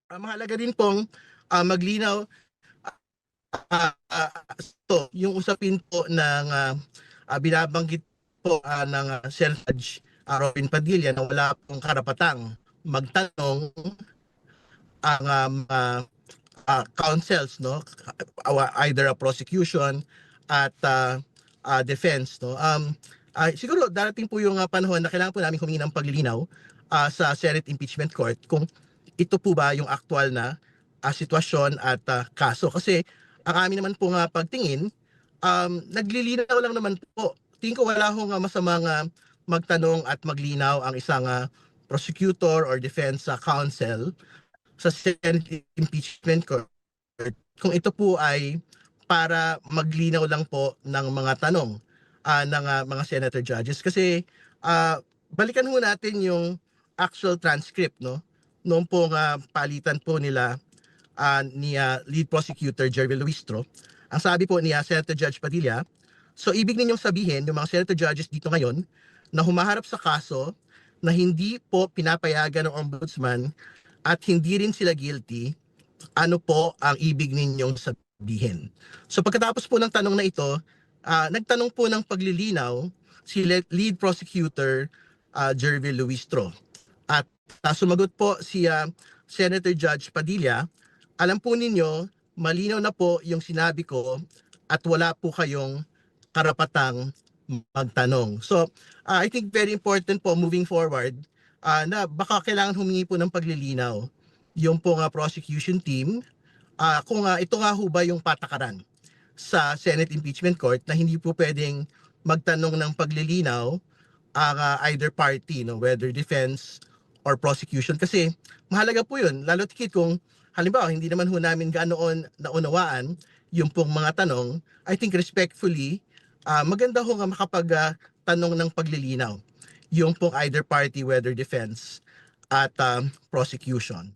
Mahalaga din pong maglinaw yung usapin po ng binabanggit po ng Senator Judge Robin Padilla na wala pong karapatang magtanong ang counsels, no, either a prosecution at defense, no. Siguro darating po yung panahon na kailangan po namin humingi ng paglilinaw sa Senate Impeachment Court kung ito po ba yung aktual na sitwasyon at kaso, kasi ang amin naman po nga pagtingin, naglilinaw lang naman po. Tingin ko wala hong masamang magtanong at maglinaw ang isang prosecutor or defense counsel sa Senate Impeachment Court kung ito po ay para maglinaw lang po ng mga tanong ng mga senator judges, kasi balikan ho natin yung actual transcript, no, noong po palitan po nila ni lead prosecutor Jervil Luistro. Ang sabi po ni Senator Judge Padilla, so ibig ninyong sabihin yung mga senator judges dito ngayon na humaharap sa kaso na hindi po pinapayagan ng ombudsman at hindi rin sila guilty, ano po ang ibig ninyong sabihin? So pagkatapos po ng tanong na ito, nagtanong po ng paglilinaw si lead prosecutor Jervil Luistro. At sumagot po si Senator Judge Padilla, alam po ninyo, malinaw na po yung sinabi ko at wala po kayong karapatang magtanong. So I think very important po moving forward na baka kailangan humingi po ng paglilinaw yung pong prosecution team kung ito nga ho ba yung patakaran sa Senate Impeachment Court na hindi po pwedeng magtanong ng paglilinaw ang either party, no, whether defense or prosecution, kasi mahalaga po yun, lalo tikit kung halimbawa hindi naman ho namin gaanoon naunawaan yung pong mga tanong. I think respectfully, maganda ho nga makapag tanong ng paglilinaw yung pong either party, whether defense at prosecution.